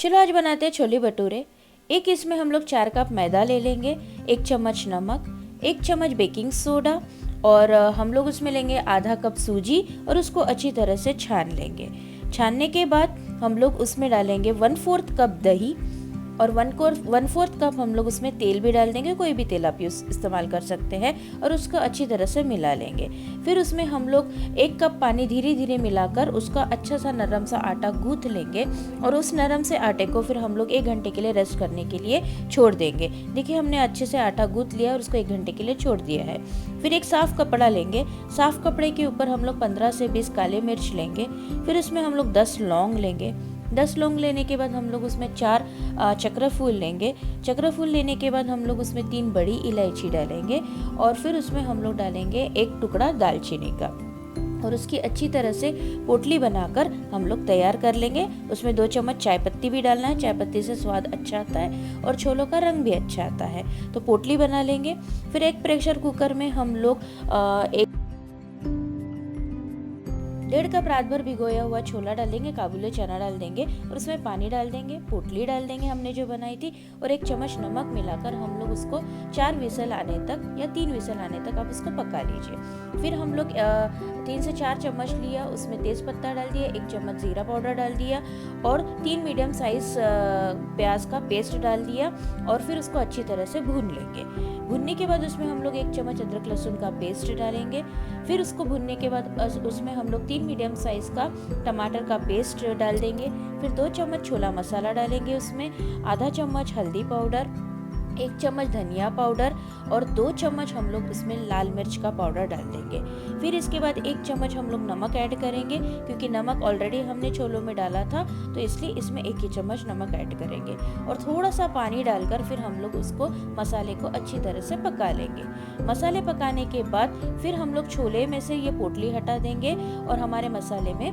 चलो आज बनाते हैं छोले भटूरे। एक इसमें हम लोग 4 कप मैदा ले लेंगे, 1 चम्मच नमक, 1 चम्मच बेकिंग सोडा और हम लोग उसमें लेंगे आधा कप सूजी और उसको अच्छी तरह से छान लेंगे। छानने के बाद हम लोग उसमें डालेंगे 1/4 कप दही और 1/4 कप हम लोग उसमें तेल भी डाल देंगे, कोई भी तेल आप इस्तेमाल कर सकते हैं और उसको अच्छी तरह से मिला लेंगे। फिर उसमें हम लोग 1 कप पानी धीरे धीरे मिलाकर उसका अच्छा सा नरम सा आटा गूंथ लेंगे और उस नरम से आटे को फिर हम लोग 1 घंटे के लिए रेस्ट करने के लिए छोड़ देंगे। देखिए हमने अच्छे से आटा गूंथ लिया और उसको 1 घंटे के लिए छोड़ दिया है। फिर एक साफ कपड़ा लेंगे, साफ कपड़े के ऊपर हम लोग 15 से 20 काले मिर्च लेंगे। फिर उसमें हम लोग 10 लौंग लेंगे। 10 लौंग लेने के बाद हम लोग उसमें 4 चक्र फूल लेंगे। चक्र फूल लेने के बाद हम लोग उसमें 3 बड़ी इलायची डालेंगे और फिर उसमें हम लोग डालेंगे 1 टुकड़ा दालचीनी का और उसकी अच्छी तरह से पोटली बनाकर हम लोग तैयार कर लेंगे। उसमें 2 चम्मच चाय पत्ती भी डालना है, चाय पत्ती से स्वाद अच्छा आता है और छोलों का रंग भी अच्छा आता है। तो पोटली बना लेंगे। फिर एक प्रेशर कुकर में हम लोग 1.5 कप रात भर भिगोया हुआ छोला डालेंगे, काबुली चना डाल देंगे और उसमें पानी डाल देंगे, पोटली डाल देंगे हमने जो बनाई थी और 1 चम्मच नमक मिलाकर हम लोग उसको 4 विसल आने तक या 3 विसल आने तक आप उसको पका लीजिए। फिर हम लोग 3 से 4 चम्मच लिया, उसमें तेज पत्ता डाल दिया, 1 चम्मच जीरा पाउडर डाल दिया और 3 मीडियम साइज प्याज का पेस्ट डाल दिया और फिर उसको अच्छी तरह से भून लेंगे। भुनने के बाद उसमें हम लोग 1 चम्मच अदरक लहसुन का पेस्ट डालेंगे। फिर उसको भुनने के बाद उसमें हम लोग 3 मीडियम साइज का टमाटर का पेस्ट डाल देंगे। फिर 2 चम्मच छोला मसाला डालेंगे, उसमें आधा चम्मच हल्दी पाउडर, 1 चम्मच धनिया पाउडर और 2 चम्मच हम लोग इसमें लाल मिर्च का पाउडर डाल देंगे। फिर इसके बाद 1 चम्मच हम लोग नमक ऐड करेंगे, क्योंकि नमक ऑलरेडी हमने छोलों में डाला था तो इसलिए इसमें 1 ही चम्मच नमक ऐड करेंगे और थोड़ा सा पानी डालकर फिर हम लोग उसको मसाले को अच्छी तरह से पका लेंगे। मसाले पकाने के बाद फिर हम लोग छोले में से ये पोटली हटा देंगे और हमारे मसाले में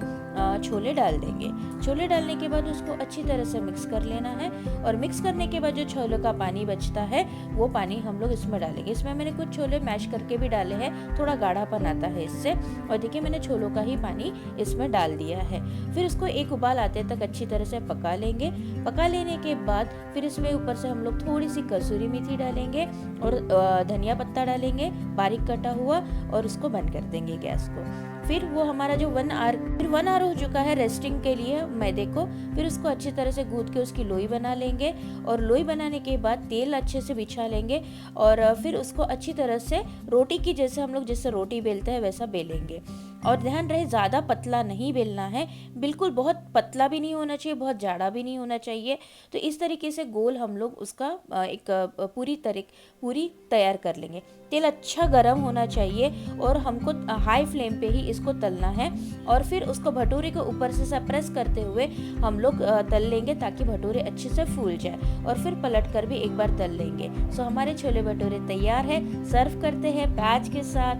छोले डाल देंगे। छोले डालने के बाद उसको अच्छी तरह से मिक्स कर लेना है और मिक्स करने के बाद जो छोलों का पानी बचता है वो पानी हम लोग इसमें डालेंगे। इसमें मैंने कुछ छोले मैश करके भी डाले हैं, थोड़ा गाढ़ापन आता है इससे। और देखिए मैंने छोलों का ही पानी इसमें डाल दिया है। फिर इसको एक उबाल आते तक अच्छी तरह से पका लेंगे। पका लेने के बाद फिर इसमें ऊपर से हम लोग थोड़ी सी कसूरी मेथी डालेंगे और धनिया पत्ता डालेंगे बारीक कटा हुआ और उसको बंद कर देंगे गैस को। फिर वो हमारा जो 1 आवर हो चुका है रेस्टिंग के लिए मैदे को, फिर उसको अच्छी तरह से गूंथ के उसकी लोई बना लेंगे और लोई बनाने के बाद तेल अच्छे से बिछा लेंगे और फिर उसको अच्छी तरह से रोटी की जैसे हम लोग जैसे रोटी बेलते हैं वैसा बेलेंगे। और ध्यान रहे ज़्यादा पतला नहीं बेलना है, बिल्कुल बहुत पतला भी नहीं होना चाहिए, बहुत जाड़ा भी नहीं होना चाहिए। तो इस तरीके से गोल हम लोग उसका एक पूरी तैयार कर लेंगे। तेल अच्छा गर्म होना चाहिए और हमको हाई फ्लेम पे ही इसको तलना है और फिर उसको भटूरे के ऊपर से प्रेस करते हुए हम लोग तल लेंगे ताकि भटूरे अच्छे से फूल जाए और फिर पलट कर भी एक बार तल लेंगे। सो हमारे छोले भटूरे तैयार है। सर्व करते हैं प्याज के साथ,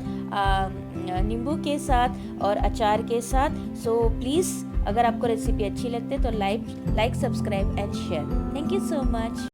नींबू के साथ और अचार के साथ। सो प्लीज़ अगर आपको रेसिपी अच्छी लगती है तो like, subscribe and share. Thank you so much.